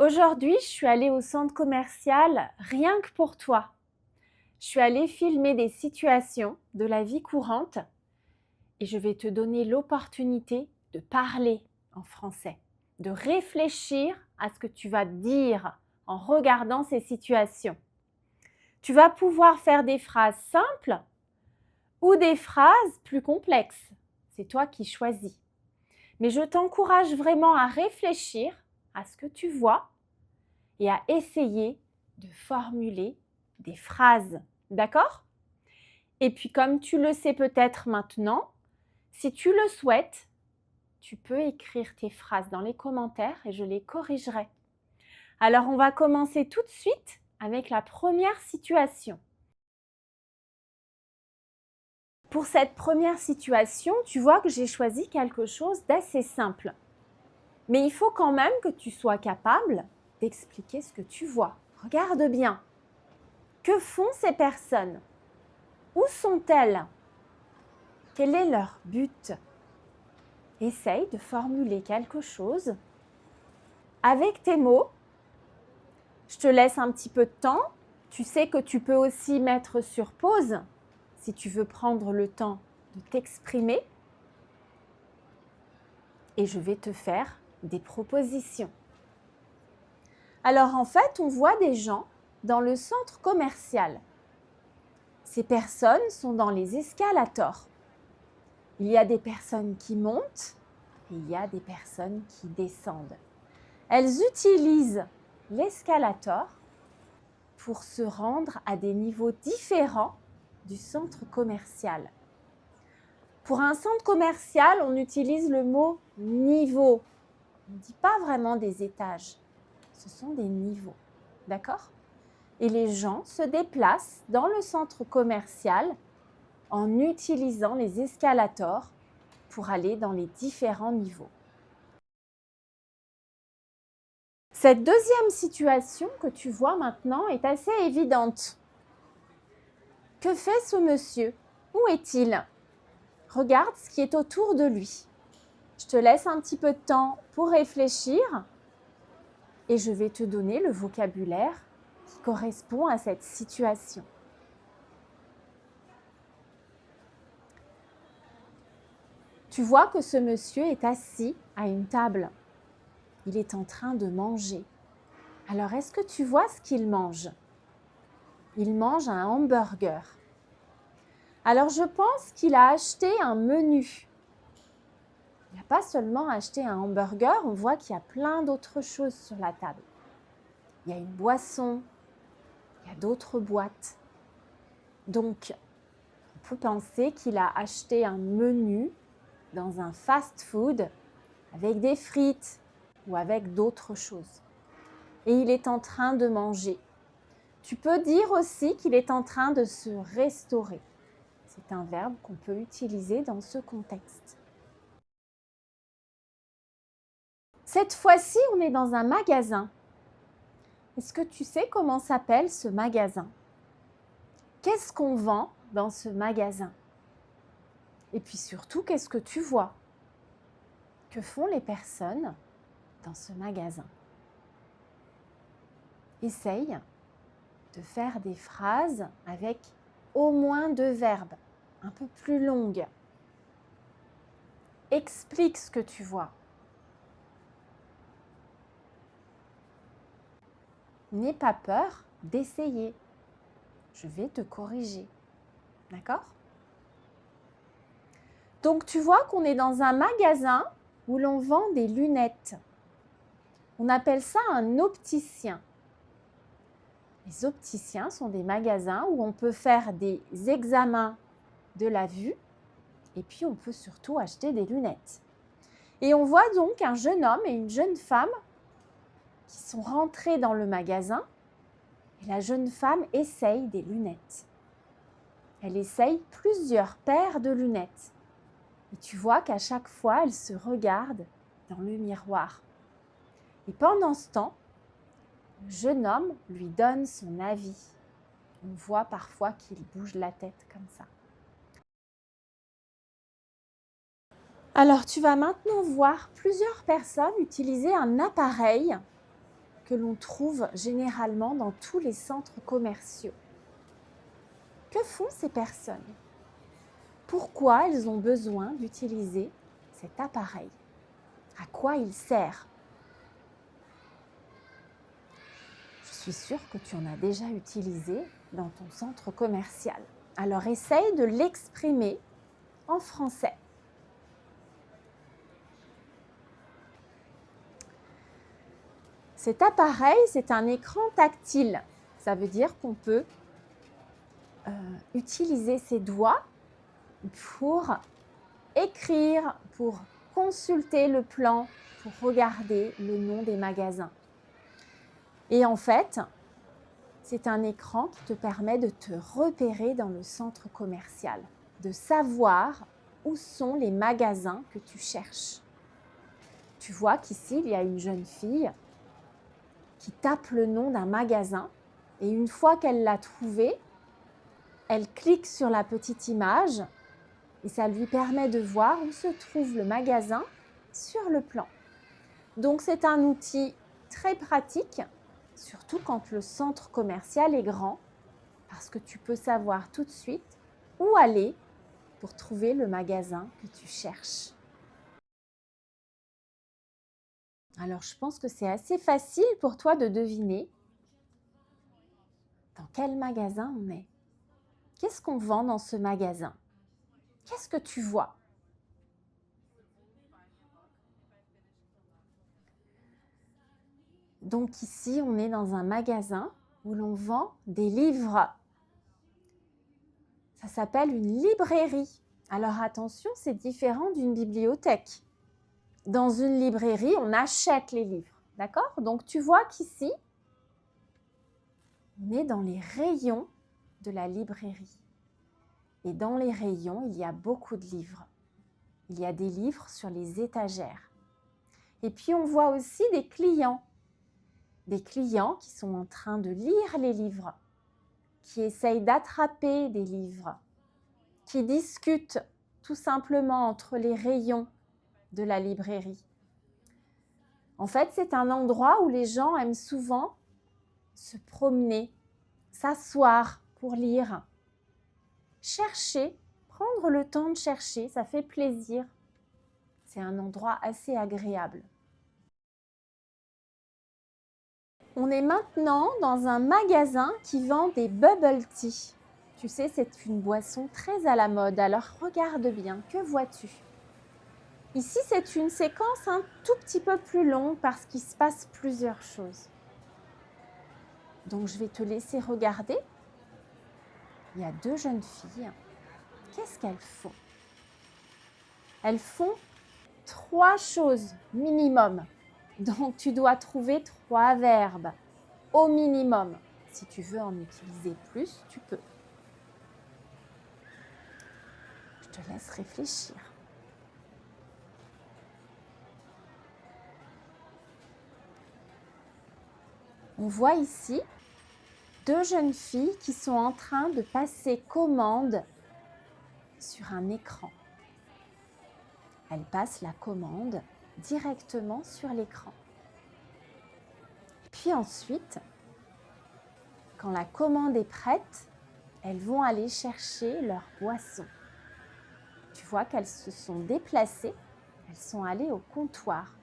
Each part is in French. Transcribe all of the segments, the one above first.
Aujourd'hui, je suis allée au centre commercial rien que pour toi. Je suis allée filmer des situations de la vie courante et je vais te donner l'opportunité de parler en français, de réfléchir à ce que tu vas dire en regardant ces situations. Tu vas pouvoir faire des phrases simples ou des phrases plus complexes. C'est toi qui choisis. Mais je t'encourage vraiment à réfléchir à ce que tu vois et à essayer de formuler des phrases. D'accord? Et puis comme tu le sais peut-être maintenant, si tu le souhaites, tu peux écrire tes phrases dans les commentaires et je les corrigerai. Alors on va commencer tout de suite avec la première situation. Pour cette première situation, tu vois que j'ai choisi quelque chose d'assez simple. Mais il faut quand même que tu sois capable d'expliquer ce que tu vois. Regarde bien. Que font ces personnes? Où sont-elles? Quel est leur but? Essaye de formuler quelque chose avec tes mots. Je te laisse un petit peu de temps. Tu sais que tu peux aussi mettre sur pause si tu veux prendre le temps de t'exprimer. Et je vais te faire des propositions. Alors en fait, on voit des gens dans le centre commercial. Ces personnes sont dans les escalators. Il y a des personnes qui montent et il y a des personnes qui descendent. Elles utilisent l'escalator pour se rendre à des niveaux différents du centre commercial. Pour un centre commercial, on utilise le mot niveau. On ne dit pas vraiment des étages, ce sont des niveaux. D'accord? Et les gens se déplacent dans le centre commercial en utilisant les escalators pour aller dans les différents niveaux. Cette deuxième situation que tu vois maintenant est assez évidente. Que fait ce monsieur? Où est-il? Regarde ce qui est autour de lui. Je te laisse un petit peu de temps pour réfléchir et je vais te donner le vocabulaire qui correspond à cette situation. Tu vois que ce monsieur est assis à une table. Il est en train de manger. Alors, est-ce que tu vois ce qu'il mange? Il mange un hamburger. Alors, je pense qu'il a acheté un menu. Il n'a pas seulement acheté un hamburger, on voit qu'il y a plein d'autres choses sur la table. Il y a une boisson, il y a d'autres boîtes. Donc, on peut penser qu'il a acheté un menu dans un fast-food avec des frites ou avec d'autres choses. Et il est en train de manger. Tu peux dire aussi qu'il est en train de se restaurer. C'est un verbe qu'on peut utiliser dans ce contexte. Cette fois-ci, on est dans un magasin. Est-ce que tu sais comment s'appelle ce magasin? Qu'est-ce qu'on vend dans ce magasin? Et puis surtout, qu'est-ce que tu vois? Que font les personnes dans ce magasin? Essaye de faire des phrases avec au moins 2 verbes, un peu plus longues. Explique ce que tu vois. N'aie pas peur d'essayer. Je vais te corriger. D'accord? Donc, tu vois qu'on est dans un magasin où l'on vend des lunettes. On appelle ça un opticien. Les opticiens sont des magasins où on peut faire des examens de la vue et puis on peut surtout acheter des lunettes. Et on voit donc un jeune homme et une jeune femme qui sont rentrés dans le magasin et la jeune femme essaye des lunettes. Elle essaye plusieurs paires de lunettes. Et tu vois qu'à chaque fois, elle se regarde dans le miroir. Et pendant ce temps, le jeune homme lui donne son avis. On voit parfois qu'il bouge la tête comme ça. Alors, tu vas maintenant voir plusieurs personnes utiliser un appareil que l'on trouve généralement dans tous les centres commerciaux. Que font ces personnes? Pourquoi elles ont besoin d'utiliser cet appareil? À quoi il sert? Je suis sûre que tu en as déjà utilisé dans ton centre commercial. Alors essaye de l'exprimer en français. Cet appareil, c'est un écran tactile. Ça veut dire qu'on peut utiliser ses doigts pour écrire, pour consulter le plan, pour regarder le nom des magasins. Et en fait, c'est un écran qui te permet de te repérer dans le centre commercial, de savoir où sont les magasins que tu cherches. Tu vois qu'ici, il y a une jeune fille qui tape le nom d'un magasin et une fois qu'elle l'a trouvé, elle clique sur la petite image et ça lui permet de voir où se trouve le magasin sur le plan. Donc c'est un outil très pratique, surtout quand le centre commercial est grand, parce que tu peux savoir tout de suite où aller pour trouver le magasin que tu cherches. Alors je pense que c'est assez facile pour toi de deviner dans quel magasin on est. Qu'est-ce qu'on vend dans ce magasin? Qu'est-ce que tu vois? Donc ici, on est dans un magasin où l'on vend des livres. Ça s'appelle une librairie. Alors attention, c'est différent d'une bibliothèque. Dans une librairie, on achète les livres. D'accord? Donc tu vois qu'ici, on est dans les rayons de la librairie. Et dans les rayons, il y a beaucoup de livres. Il y a des livres sur les étagères. Et puis on voit aussi des clients qui sont en train de lire les livres, qui essayent d'attraper des livres, qui discutent tout simplement entre les rayons de la librairie. En fait, c'est un endroit où les gens aiment souvent se promener, s'asseoir pour lire, chercher, prendre le temps de chercher, ça fait plaisir. C'est un endroit assez agréable. On est maintenant dans un magasin qui vend des bubble tea. Tu sais, c'est une boisson très à la mode, alors regarde bien, que vois-tu? Ici, c'est une séquence un tout petit peu plus longue parce qu'il se passe plusieurs choses. Donc, je vais te laisser regarder. Il y a deux jeunes filles. Qu'est-ce qu'elles font? Elles font 3 choses minimum. Donc, tu dois trouver 3 verbes au minimum. Si tu veux en utiliser plus, tu peux. Je te laisse réfléchir. On voit ici 2 jeunes filles qui sont en train de passer commande sur un écran. Elles passent la commande directement sur l'écran. Puis ensuite, quand la commande est prête, elles vont aller chercher leur boisson. Tu vois qu'elles se sont déplacées, elles sont allées au comptoir.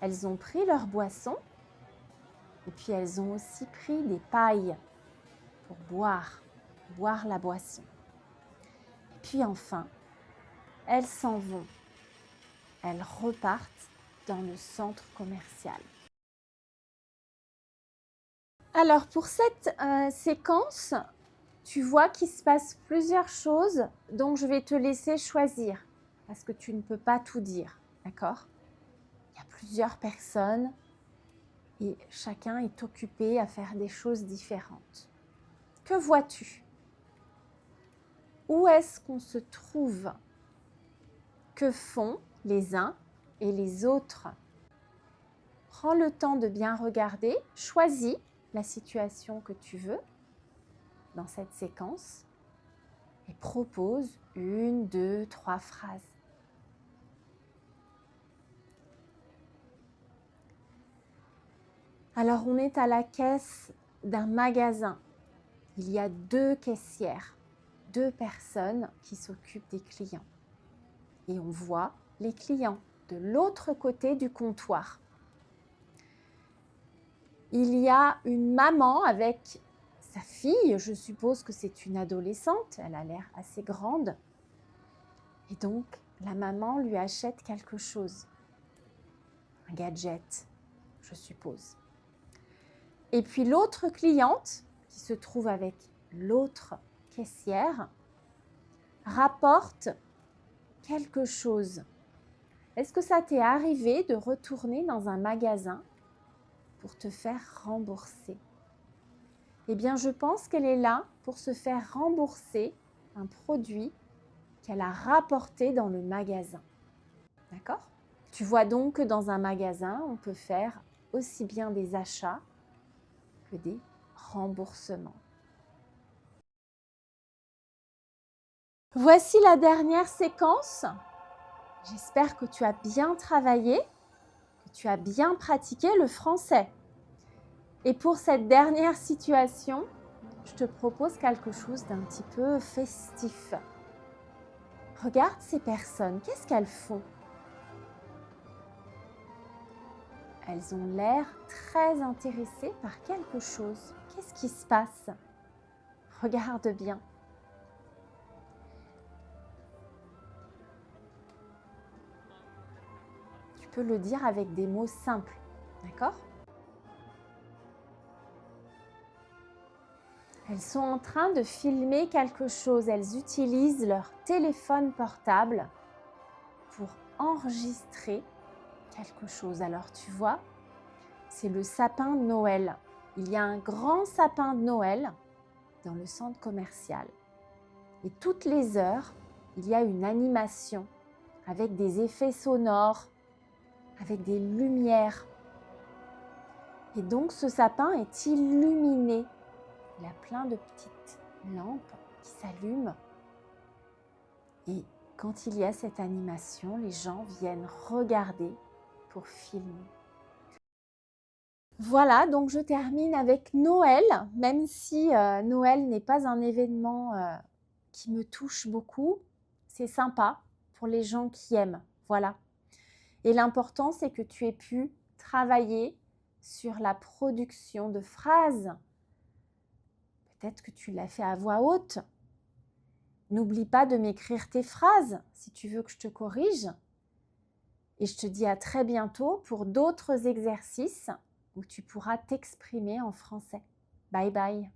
Elles ont pris leur boisson et puis elles ont aussi pris des pailles pour boire la boisson. Et puis enfin, elles s'en vont. Elles repartent dans le centre commercial. Alors pour cette séquence, tu vois qu'il se passe plusieurs choses, donc je vais te laisser choisir parce que tu ne peux pas tout dire, d'accord? Il y a plusieurs personnes et chacun est occupé à faire des choses différentes. Que vois-tu? Où est-ce qu'on se trouve? Que font les uns et les autres? Prends le temps de bien regarder, choisis la situation que tu veux dans cette séquence et propose 1, 2, 3 phrases. Alors, on est à la caisse d'un magasin. Il y a 2 caissières, 2 personnes qui s'occupent des clients. Et on voit les clients de l'autre côté du comptoir. Il y a une maman avec sa fille, je suppose que c'est une adolescente, elle a l'air assez grande. Et donc, la maman lui achète quelque chose, un gadget, je suppose. Et puis l'autre cliente, qui se trouve avec l'autre caissière, rapporte quelque chose. Est-ce que ça t'est arrivé de retourner dans un magasin pour te faire rembourser? Eh bien, je pense qu'elle est là pour se faire rembourser un produit qu'elle a rapporté dans le magasin. D'accord? Tu vois donc que dans un magasin, on peut faire aussi bien des achats que des remboursements. Voici la dernière séquence. J'espère que tu as bien travaillé, que tu as bien pratiqué le français. Et pour cette dernière situation, je te propose quelque chose d'un petit peu festif. Regarde ces personnes, qu'est-ce qu'elles font? Elles ont l'air très intéressées par quelque chose. Qu'est-ce qui se passe? Regarde bien. Tu peux le dire avec des mots simples, d'accord? Elles sont en train de filmer quelque chose. Elles utilisent leur téléphone portable pour enregistrer quelque chose. Alors tu vois, c'est le sapin de Noël. Il y a un grand sapin de Noël dans le centre commercial. Et toutes les heures, il y a une animation avec des effets sonores, avec des lumières. Et donc ce sapin est illuminé. Il a plein de petites lampes qui s'allument. Et quand il y a cette animation, les gens viennent regarder pour filmer. Voilà, donc je termine avec Noël, même si Noël n'est pas un événement qui me touche beaucoup. C'est sympa pour les gens qui aiment, voilà. Et l'important, c'est que tu aies pu travailler sur la production de phrases. Peut-être que tu l'as fait à voix haute. N'oublie pas de m'écrire tes phrases si tu veux que je te corrige. Et je te dis à très bientôt pour d'autres exercices où tu pourras t'exprimer en français. Bye bye.